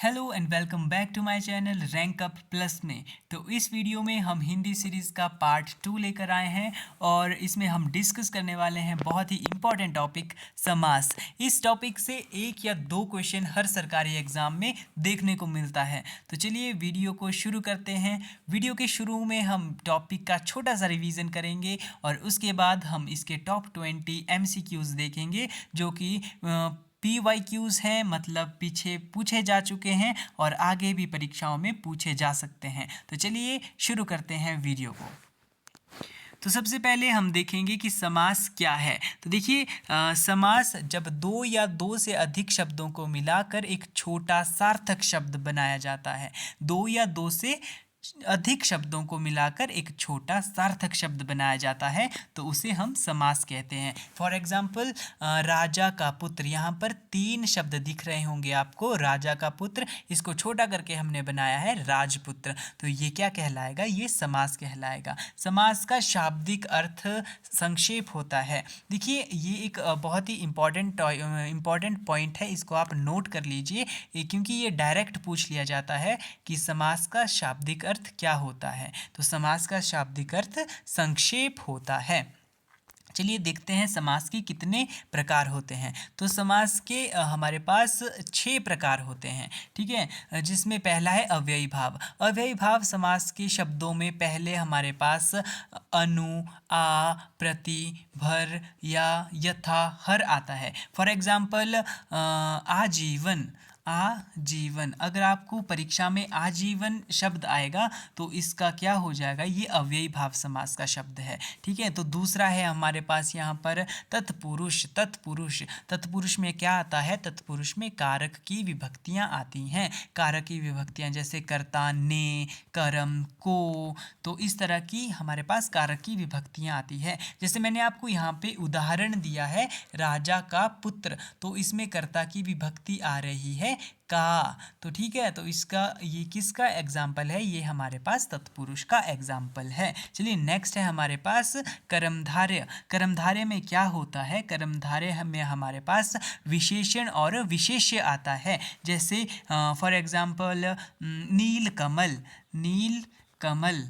Hello and welcome back to my channel rank up plus में। तो इस video में हम हिंदी सीरीज़ का पार्ट 2 लेकर आए हैं और इसमें हम डिस्कस करने वाले हैं बहुत ही इम्पॉर्टेंट टॉपिक समास। इस टॉपिक से एक या दो क्वेश्चन हर सरकारी एग्ज़ाम में देखने को मिलता है। तो चलिए वीडियो को शुरू करते हैं। वीडियो के शुरू में हम टॉपिक का छोटा सा रिवीजन करेंगे और उसके बाद हम इसके टॉप 20 MCQs देखेंगे जो कि PYQs हैं, मतलब पीछे पूछे जा चुके हैं और आगे भी परीक्षाओं में पूछे जा सकते हैं। तो चलिए शुरू करते हैं वीडियो को। तो सबसे पहले हम देखेंगे कि समास क्या है। तो देखिए समास जब दो या दो से अधिक शब्दों को मिलाकर एक छोटा सार्थक शब्द बनाया जाता है। दो या दो से अधिक शब्दों को मिलाकर एक छोटा सार्थक शब्द बनाया जाता है तो उसे हम समास कहते हैं। फॉर एग्जाम्पल राजा का पुत्र, यहाँ पर 3 शब्द दिख रहे होंगे आपको। राजा का पुत्र, इसको छोटा करके हमने बनाया है राजपुत्र। तो ये क्या कहलाएगा? ये समास कहलाएगा। समास का शाब्दिक अर्थ संक्षेप होता है। देखिए ये एक बहुत ही इम्पॉर्टेंट पॉइंट है, इसको आप नोट कर लीजिए क्योंकि ये डायरेक्ट पूछ लिया जाता है कि समास का शाब्दिक अर्थ क्या होता है। तो समास का शाब्दिक अर्थ संक्षेप होता है। चलिए देखते हैं समास के कितने प्रकार होते हैं। तो समास के हमारे पास 6 प्रकार होते हैं, ठीक है, जिसमें पहला है अव्ययी भाव। अव्ययी भाव समास के शब्दों में पहले हमारे पास अनु, आ, प्रति, भर या यथा, हर आता है। फॉर एग्जाम्पल आजीवन। आजीवन, अगर आपको परीक्षा में आजीवन शब्द आएगा तो इसका क्या हो जाएगा? ये अव्ययी भाव समास का शब्द है, ठीक है। तो दूसरा है हमारे पास यहाँ पर तत्पुरुष। तत्पुरुष, तत्पुरुष में क्या आता है? तत्पुरुष में कारक की विभक्तियाँ आती हैं। कारक की विभक्तियाँ जैसे कर्ता, ने, कर्म, को, तो इस तरह की हमारे पास कारक की विभक्तियाँ आती है। जैसे मैंने आपको यहाँ पे उदाहरण दिया है राजा का पुत्र, तो इसमें कर्ता की विभक्ति आ रही है का। तो ठीक है, तो इसका ये किसका एग्जाम्पल है? ये हमारे पास तत्पुरुष का एग्जाम्पल है। चलिए नेक्स्ट है हमारे पास कर्मधारय। कर्मधारय में क्या होता है? कर्मधारय में हमारे पास विशेषण और विशेष्य आता है। जैसे फॉर एग्जाम्पल नील कमल, नील कमल,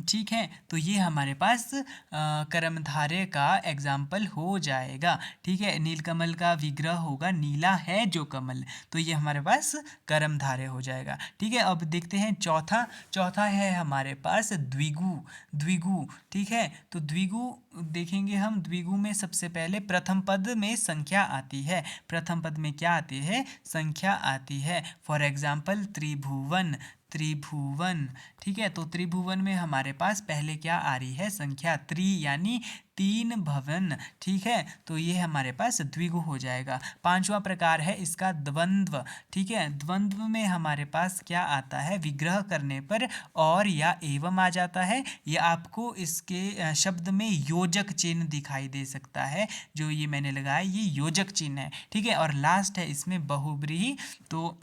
ठीक है। तो ये हमारे पास कर्मधारय का एग्जाम्पल हो जाएगा, ठीक है। नीलकमल का विग्रह होगा नीला है जो कमल, तो ये हमारे पास कर्मधारय हो जाएगा, ठीक है। अब देखते हैं चौथा है हमारे पास द्विगु। द्विगु, ठीक है। तो द्विगु देखेंगे हम। द्विगु में सबसे पहले प्रथम पद में संख्या आती है। प्रथम पद में क्या आती है? संख्या आती है। फॉर एग्जाम्पल त्रिभुवन, त्रिभुवन, ठीक है। तो त्रिभुवन में हमारे पास पहले क्या आ रही है? संख्या, त्रि यानी 3 भवन, ठीक है। तो ये हमारे पास द्विगु हो जाएगा। पांचवा प्रकार है इसका द्वंद्व, ठीक है। द्वंद्व में हमारे पास क्या आता है? विग्रह करने पर और या एवं आ जाता है, या आपको इसके शब्द में योजक चिन्ह दिखाई दे सकता है। जो ये मैंने लगाया ये योजक चिन्ह है, ठीक है। और लास्ट है इसमें बहुब्रीहि। तो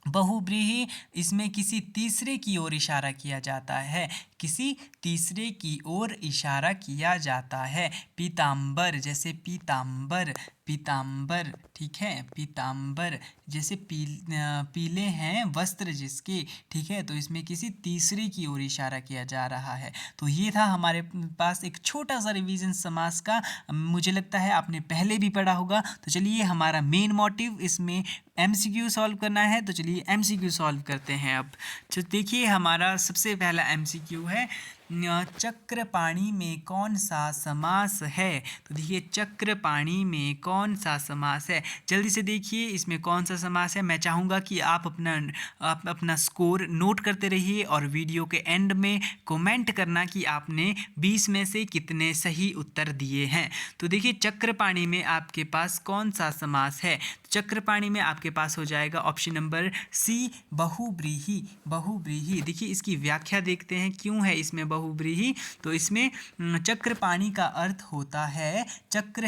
बहुब्रीहि, इसमें किसी तीसरे की ओर इशारा किया जाता है। किसी तीसरे की ओर इशारा किया जाता है। पीताम्बर, जैसे पीताम्बर, पीताम्बर, ठीक है। पीताम्बर जैसे पीले हैं वस्त्र जिसके, ठीक है। तो इसमें किसी तीसरे की ओर इशारा किया जा रहा है। तो ये था हमारे पास एक छोटा सा रिवीजन समास का। मुझे लगता है आपने पहले भी पढ़ा होगा। तो चलिए हमारा मेन मोटिव इसमें MCQ सॉल्व करना है, तो चलिए MCQ सॉल्व करते हैं। अब तो देखिए हमारा सबसे पहला MCQ है, चक्रपाणी में कौन सा समास है? तो देखिए चक्रपाणी में कौन सा समास है? जल्दी से देखिए इसमें कौन सा समास है। मैं चाहूँगा कि आप अपना स्कोर नोट करते रहिए और वीडियो के एंड में कमेंट करना कि आपने 20 में से कितने सही उत्तर दिए हैं। तो देखिए चक्रपाणी में आपके पास कौन सा समास है? चक्रपाणी में आपके पास हो जाएगा ऑप्शन नंबर सी, बहुब्रीहि। बहुब्रीहि, देखिए इसकी व्याख्या देखते हैं क्यों है इसमें बहुब्रीहि। तो इसमें चक्रपाणी का अर्थ होता है चक्र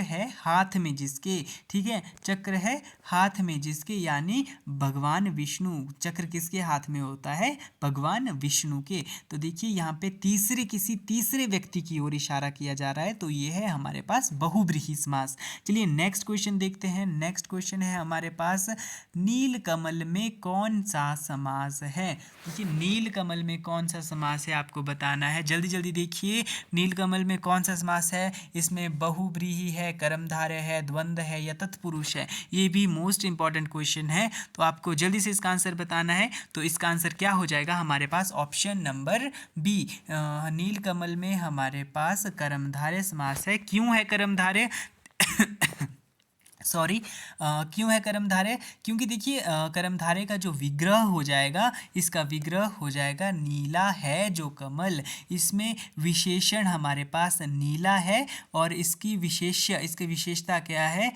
है हाथ में जिसके, ठीक है। चक्र है हाथ में जिसके, यानी भगवान विष्णु। चक्र किसके हाथ में होता है? भगवान विष्णु के। तो देखिए यहाँ पे किसी तीसरे व्यक्ति की ओर इशारा किया जा रहा है, तो ये है हमारे पास बहुब्रीहि समास। चलिए नेक्स्ट क्वेश्चन देखते हैं। नेक्स्ट क्वेश्चन है हमारे पास, नील कमल में कौन सा समास है? देखिए नील कमल में कौन सा समास है आपको बताना है। जल्दी जल्दी देखिए, नील कमल में कौन सा समास है? इसमें बहुब्रीहि है, कर्मधारय है, द्वंद्व है या तत्पुरुष है? ये भी मोस्ट इंपॉर्टेंट क्वेश्चन है, तो आपको जल्दी से इसका आंसर बताना है। तो इसका आंसर क्या हो जाएगा हमारे पास? Option number B. नील कमल में हमारे पास कर्मधारय समास है। क्यों है कर्मधारय? सॉरी, क्यों है कर्मधारय? क्योंकि देखिए कर्मधारय का जो विग्रह हो जाएगा, इसका विग्रह हो जाएगा नीला है जो कमल। इसमें विशेषण हमारे पास नीला है और इसकी विशेषता क्या है?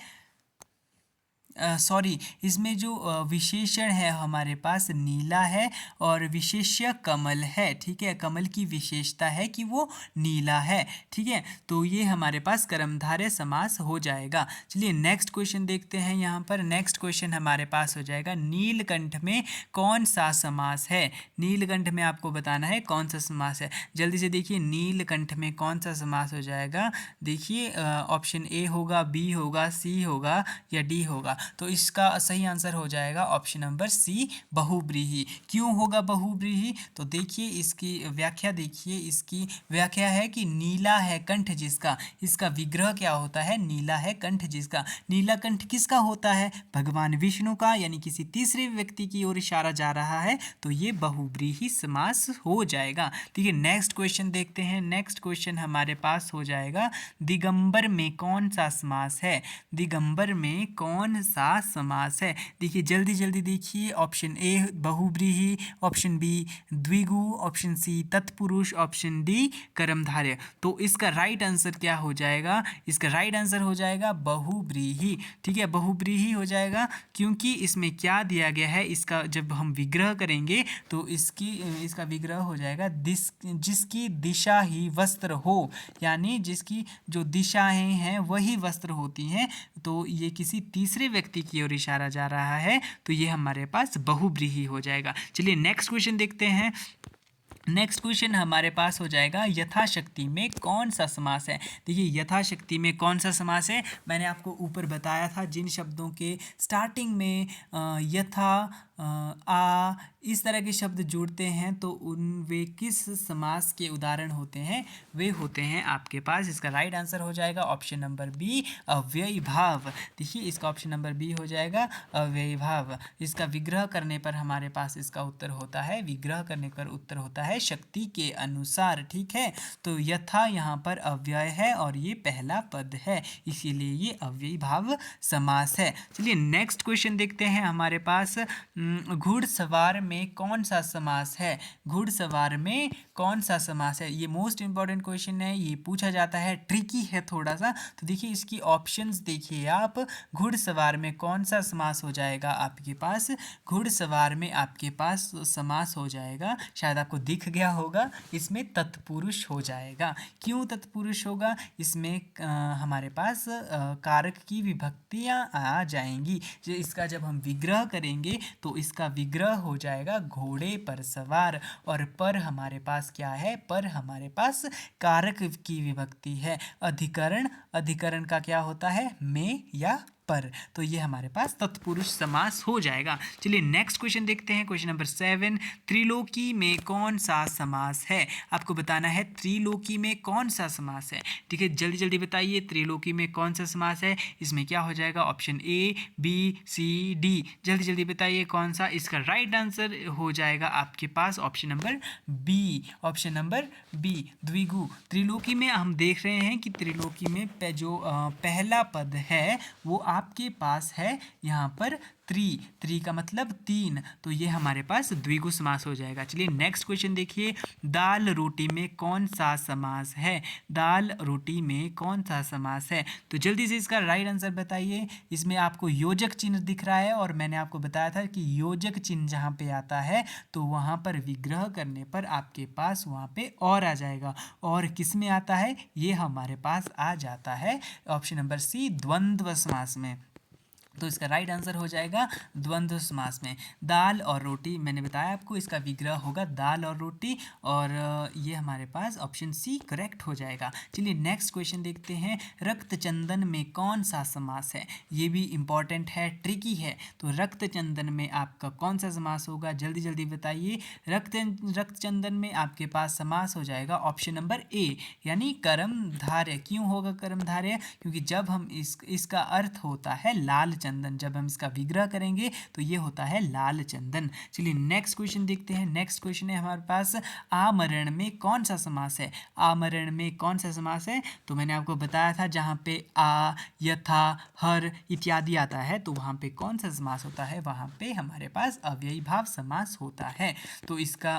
सॉरी, इसमें जो विशेषण है हमारे पास नीला है और विशेष्य कमल है। ठीक है, कमल की विशेषता है कि वो नीला है। ठीक है, तो ये हमारे पास कर्मधारय समास हो जाएगा। चलिए नेक्स्ट क्वेश्चन देखते हैं। यहाँ पर नेक्स्ट क्वेश्चन हमारे पास हो जाएगा, नीलकंठ में कौन सा समास है? नीलकंठ में आपको बताना है कौन सा समास है। जल्दी से देखिए, नीलकंठ में कौन सा समास हो जाएगा? देखिए ऑप्शन ए होगा, बी होगा, सी होगा या डी होगा। तो इसका सही आंसर हो जाएगा ऑप्शन नंबर सी, बहुब्रीहि। क्यों होगा बहुब्रीहि? तो देखिए इसकी व्याख्या, देखिए इसकी व्याख्या है कि नीला है कंठ जिसका, इसका विग्रह क्या होता है? नीला है कंठ जिसका। नीला कंठ किसका होता है? भगवान विष्णु का, यानी किसी तीसरे व्यक्ति की ओर इशारा जा रहा है, तो ये बहुब्रीहि समास हो जाएगा। ठीक है, नेक्स्ट क्वेश्चन देखते हैं। नेक्स्ट क्वेश्चन हमारे पास हो जाएगा, दिगंबर में कौन सा समास है? दिगंबर में कौन सा समास है? देखिए जल्दी जल्दी देखिए, ऑप्शन ए बहुब्रीहि, ऑप्शन बी द्विगु, ऑप्शन सी तत्पुरुष, ऑप्शन डी कर्मधारय। तो इसका राइट आंसर क्या हो जाएगा? इसका राइट आंसर हो जाएगा बहुब्रीहि। ठीक है, बहुब्रीहि हो जाएगा, क्योंकि इसमें क्या दिया गया है, इसका जब हम विग्रह करेंगे तो इसका विग्रह हो जाएगा जिसकी दिशा ही वस्त्र हो, यानी जिसकी जो दिशाएं हैं वही वस्त्र होती हैं। तो ये किसी तीसरे व्यक्ति की ओर इशारा जा रहा है, तो ये हमारे पास बहुब्रीहि हो जाएगा। चलिए नेक्स्ट क्वेश्चन देखते हैं। नेक्स्ट क्वेश्चन हमारे पास हो जाएगा, यथाशक्ति में कौन सा समास है? देखिए यथाशक्ति में कौन सा समास है, मैंने आपको ऊपर बताया था, जिन शब्दों के स्टार्टिंग में यथा, आ, इस तरह के शब्द जुड़ते हैं तो वे किस समास के उदाहरण होते हैं? वे होते हैं आपके पास, इसका राइट आंसर हो जाएगा ऑप्शन नंबर बी, अव्ययी भाव। देखिए इसका ऑप्शन नंबर बी हो जाएगा अव्ययी भाव। इसका विग्रह करने पर हमारे पास इसका उत्तर होता है, विग्रह करने पर उत्तर होता है शक्ति के अनुसार। ठीक है, तो यथा यहाँ पर अव्यय है और ये पहला पद है, इसीलिए ये अव्ययी भाव समास है। चलिए नेक्स्ट क्वेश्चन देखते हैं। हमारे पास घुड़सवार में कौन सा समास है? घुड़सवार में कौन सा समास है? ये मोस्ट इंपॉर्टेंट क्वेश्चन है, ये पूछा जाता है, ट्रिकी है थोड़ा सा। तो देखिए इसकी ऑप्शंस देखिए आप, घुड़सवार में कौन सा समास हो जाएगा आपके पास? घुड़सवार में आपके पास समास हो जाएगा, शायद आपको दिख गया होगा, इसमें तत्पुरुष हो जाएगा। क्यों तत्पुरुष होगा? इसमें हमारे पास कारक की विभक्तियां आ जाएंगी। इसका जब हम विग्रह करेंगे तो इसका विग्रह हो जाएगा घोड़े पर सवार, और पर हमारे पास क्या है? पर हमारे पास कारक की विभक्ति है। अधिकरण का क्या होता है? में या पर, तो ये हमारे पास तत्पुरुष समास हो जाएगा। चलिए नेक्स्ट क्वेश्चन देखते हैं, क्वेश्चन नंबर 7, त्रिलोकी में कौन सा समास है? आपको बताना है त्रिलोकी में कौन सा समास है। ठीक है, जल्दी जल्दी बताइए त्रिलोकी में कौन सा समास है। इसमें क्या हो जाएगा? Option A, B, C, D, जल्दी जल्दी बताइए कौन सा। इसका राइट आंसर हो जाएगा आपके पास option number B, option number B द्विगु। त्रिलोकी में हम देख रहे हैं कि त्रिलोकी में जो पहला पद है वो आपके पास है यहाँ पर त्रि का मतलब तीन, तो ये हमारे पास द्विगु समास हो जाएगा। चलिए नेक्स्ट क्वेश्चन देखिए, दाल रोटी में कौन सा समास है? दाल रोटी में कौन सा समास है? तो जल्दी से इसका राइट आंसर बताइए। इसमें आपको योजक चिन्ह दिख रहा है, और मैंने आपको बताया था कि योजक चिन्ह जहाँ पे आता है तो वहाँ पर विग्रह करने पर आपके पास वहाँ पे और आ जाएगा, और किस में आता है? ये हमारे पास आ जाता है ऑप्शन नंबर सी, द्वंद्व समास में। तो इसका राइट आंसर हो जाएगा द्वंद्व समास में। दाल और रोटी, मैंने बताया आपको इसका विग्रह होगा दाल और रोटी, और ये हमारे पास ऑप्शन सी करेक्ट हो जाएगा। चलिए नेक्स्ट क्वेश्चन देखते हैं। रक्तचंदन में कौन सा समास है? ये भी इम्पॉर्टेंट है, ट्रिकी है। तो रक्तचंदन में आपका कौन सा समास होगा, जल्दी जल्दी बताइए। रक्तचंदन में आपके पास समास हो जाएगा ऑप्शन नंबर ए, यानी कर्मधारय। क्यों होगा कर्मधारय? क्योंकि जब हम इसका अर्थ होता है लाल चंदन, जब हम इसका विग्रह करेंगे तो ये होता है लाल चंदन। चलिए नेक्स्ट क्वेश्चन देखते हैं। नेक्स्ट क्वेश्चन है हमारे पास, आमरण में कौन सा समास है? आमरण में कौन सा समास है? तो मैंने आपको बताया था जहाँ पे आ, यथा, हर इत्यादि आता है तो वहाँ पे कौन सा समास होता है? वहाँ पे हमारे पास अव्ययी भाव समास होता है। तो इसका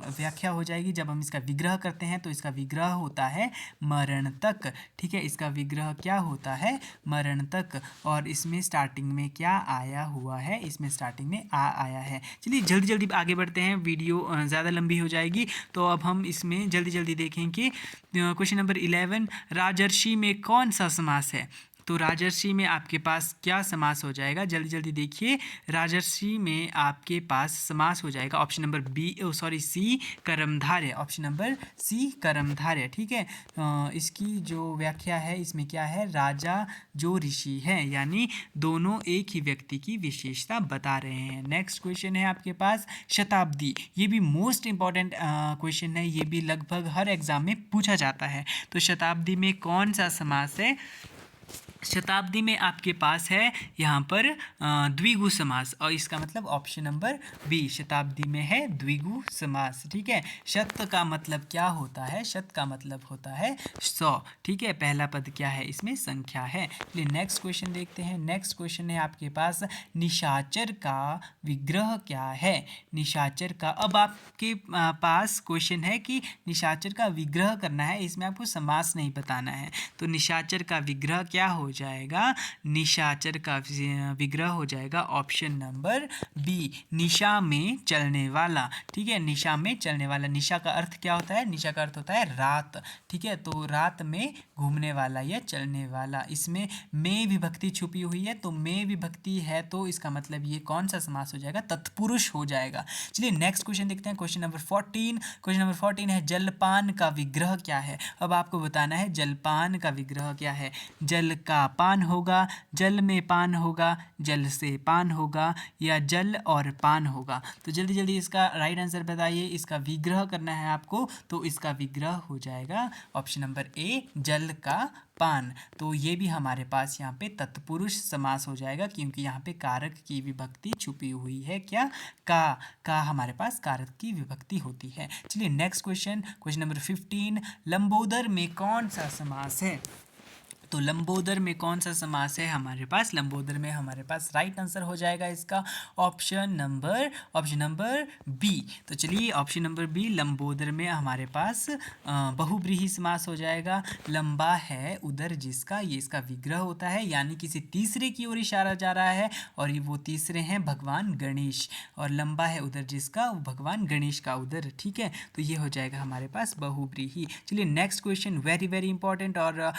व्याख्या हो जाएगी, जब हम इसका विग्रह करते हैं तो इसका विग्रह होता है मरण तक। ठीक है, इसका विग्रह क्या होता है? मरण तक। और इसमें स्टार्टिंग में क्या आया हुआ है? इसमें स्टार्टिंग में आ आया है। चलिए जल्दी जल्दी आगे बढ़ते हैं, वीडियो ज़्यादा लंबी हो जाएगी। तो अब हम इसमें जल्दी जल्दी देखें कि क्वेश्चन नंबर 11, राजर्षि में कौन सा समास है? तो राजर्षि में आपके पास क्या समास हो जाएगा? जल्दी जल्दी देखिए। राजर्षि में आपके पास समास हो जाएगा ऑप्शन नंबर सी, कर्मधारय। ऑप्शन नंबर सी, कर्मधारय। ठीक है, इसकी जो व्याख्या है इसमें क्या है? राजा जो ऋषि है, यानी दोनों एक ही व्यक्ति की विशेषता बता रहे हैं। नेक्स्ट क्वेश्चन है आपके पास शताब्दी। ये भी मोस्ट इंपॉर्टेंट क्वेश्चन है, ये भी लगभग हर एग्जाम में पूछा जाता है। तो शताब्दी में कौन सा समास है? शताब्दी में आपके पास है यहाँ पर द्विगु समास, और इसका मतलब ऑप्शन नंबर बी, शताब्दी में है द्विगु समास। ठीक है, शत का मतलब क्या होता है? शत का मतलब होता है 100। ठीक है, पहला पद क्या है? इसमें संख्या है। चलिए नेक्स्ट क्वेश्चन देखते हैं। नेक्स्ट क्वेश्चन है आपके पास, निशाचर का विग्रह क्या है? निशाचर का, अब आपके पास क्वेश्चन है कि निशाचर का विग्रह करना है, इसमें आपको समास नहीं बताना है। तो निशाचर का विग्रह क्या हो जाएगा? निशाचर का विग्रह हो जाएगा ऑप्शन नंबर बी, निशा में चलने वाला। ठीक है, निशा में चलने वाला। निशा का अर्थ क्या होता है? निशा का अर्थ होता है रात। ठीक है, तो रात में घूमने वाला या चलने वाला। इसमें में विभक्ति छुपी हुई है, तो में विभक्ति है तो इसका मतलब ये कौन सा समास हो जाएगा? तत्पुरुष हो जाएगा। चलिए नेक्स्ट क्वेश्चन देखते हैं। Question number 14। क्वेश्चन नंबर 14 है, जलपान का विग्रह क्या है? अब आपको बताना है जलपान का विग्रह क्या है। जल का पान होगा, जल में पान होगा, जल से पान होगा, या जल और पान होगा। तो जल्दी जल्दी इसका राइट आंसर बताइए। इसका विग्रह करना है आपको, तो इसका विग्रह हो जाएगा ऑप्शन नंबर ए, जल का पान। तो ये भी हमारे पास यहाँ पे तत्पुरुष समास हो जाएगा, क्योंकि यहाँ पे कारक की विभक्ति छुपी हुई है। क्या? का हमारे पास कारक की विभक्ति होती है। चलिए next question, question number 15, Lambodar में कौन सा समास है? तो लंबोदर में कौन सा समास है हमारे पास? लंबोदर में हमारे पास राइट आंसर हो जाएगा इसका ऑप्शन नंबर बी। तो चलिए ऑप्शन नंबर बी, लंबोदर में हमारे पास बहुव्रीहि समास हो जाएगा। लंबा है उदर जिसका, ये इसका विग्रह होता है, यानी किसी तीसरे की ओर इशारा जा रहा है, और ये वो तीसरे हैं भगवान गणेश। और लंबा है उदर जिसका, वो भगवान गणेश का उदर। ठीक है, तो ये हो जाएगा हमारे पास बहुव्रीहि। चलिए next question, very very important और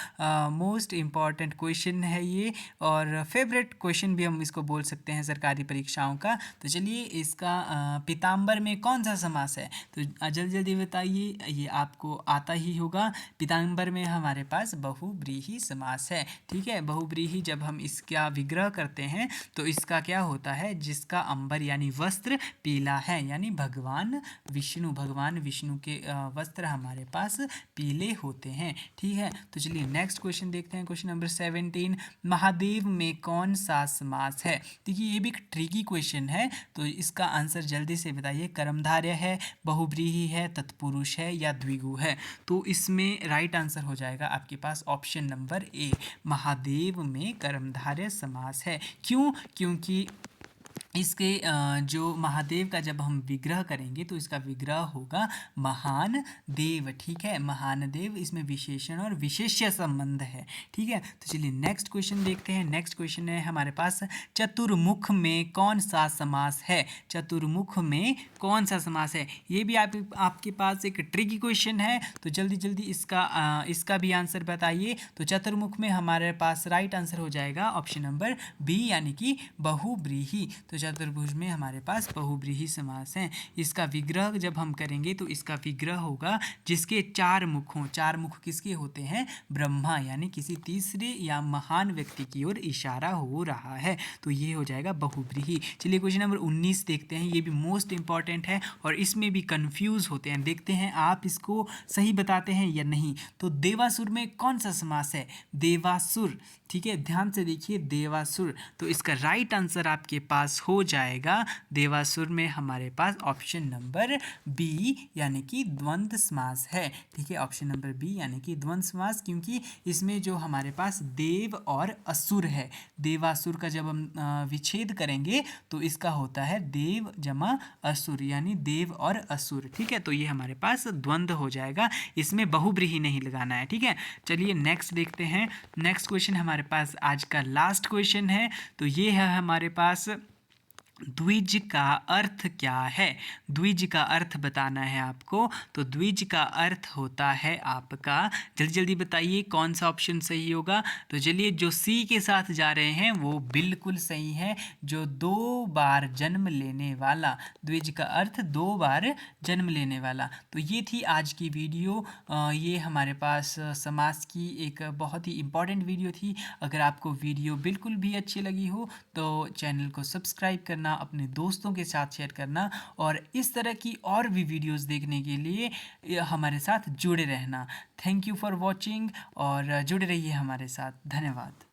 मोस्ट इम्पॉर्टेंट क्वेश्चन है ये, और फेवरेट क्वेश्चन भी हम इसको बोल सकते हैं सरकारी परीक्षाओं का। तो चलिए इसका पीताम्बर में कौन सा समास है? तो जल्दी जल्दी बताइए, ये आपको आता ही होगा। पीताम्बर में हमारे पास बहुव्रीहि समास है। ठीक है, बहुव्रीहि जब हम इसका विग्रह करते हैं तो इसका क्या होता है? जिसका अंबर यानी वस्त्र पीला है, यानी भगवान विष्णु के वस्त्र हमारे पास पीले होते हैं। ठीक है, तो चलिए नेक्स्ट क्वेश्चन देखते हैं। क्वेश्चन नंबर 17, महादेव में कौन सा समास है? देखिए ये भी एक ट्रिकी क्वेश्चन है, तो इसका आंसर जल्दी से बताइए। कर्मधारय है, बहुव्रीहि है, तत्पुरुष है, या द्विगु है? तो इसमें राइट आंसर हो जाएगा आपके पास ऑप्शन नंबर ए, महादेव में कर्मधारय समास है। क्यों? क्योंकि इसके जो महादेव का जब हम विग्रह करेंगे तो इसका विग्रह होगा महान देव। ठीक है, महान देव, इसमें विशेषण और विशेष्य संबंध है। ठीक है, तो चलिए नेक्स्ट क्वेश्चन देखते हैं। नेक्स्ट क्वेश्चन है हमारे पास, चतुर्मुख में कौन सा समास है? चतुर्मुख में कौन सा समास है? ये भी आपके पास एक ट्रिकी क्वेश्चन है, तो जल्दी जल्दी इसका भी आंसर बताइए। तो चतुर्मुख में हमारे पास राइट आंसर हो जाएगा ऑप्शन नंबर बी, यानी कि बहुव्रीहि। तो चतुर्भुज में हमारे पास बहुव्रीहि समास है। इसका विग्रह जब हम करेंगे तो इसका विग्रह होगा जिसके चार मुख हों। चार मुख किसके होते हैं? ब्रह्मा, यानी किसी तीसरे या महान व्यक्ति की ओर इशारा हो रहा है, तो ये हो जाएगा बहुव्रीहि। चलिए क्वेश्चन नंबर 19 देखते हैं। ये भी मोस्ट इंपॉर्टेंट है और इसमें भी कंफ्यूज होते हैं। देखते हैं आप इसको सही बताते हैं या नहीं। तो देवासुर में कौन सा समास है? देवासुर। ठीक है, ध्यान से देखिए, देवासुर। तो इसका राइट आंसर आपके पास हो जाएगा देवासुर में हमारे पास ऑप्शन नंबर बी, यानी कि द्वंद्व समास है। ठीक है, ऑप्शन नंबर बी यानी कि द्वंद्व समास, क्योंकि इसमें जो हमारे पास देव और असुर है, देवासुर का जब हम विच्छेद करेंगे तो इसका होता है देव जमा असुर, यानी देव और असुर। ठीक है, तो ये हमारे पास द्वंद्व हो जाएगा, इसमें बहुव्रीहि नहीं लगाना है। ठीक है, चलिए नेक्स्ट देखते हैं। नेक्स्ट क्वेश्चन हमारे पास आज का लास्ट क्वेश्चन है। तो ये है हमारे पास, द्विज का अर्थ क्या है? द्विज का अर्थ बताना है आपको। तो द्विज का अर्थ होता है आपका, जल्दी जल्दी बताइए कौन सा ऑप्शन सही होगा। तो चलिए, जो सी के साथ जा रहे हैं वो बिल्कुल सही है, जो 2 बार जन्म लेने वाला। द्विज का अर्थ 2 बार जन्म लेने वाला। तो ये थी आज की वीडियो। ये हमारे पास समास की एक बहुत ही इम्पॉर्टेंट वीडियो थी। अगर आपको वीडियो बिल्कुल भी अच्छी लगी हो तो चैनल को सब्सक्राइब करना, अपने दोस्तों के साथ शेयर करना, और इस तरह की और भी वीडियोस देखने के लिए हमारे साथ जुड़े रहना। थैंक यू फॉर वॉचिंग, और जुड़े रहिए हमारे साथ। धन्यवाद।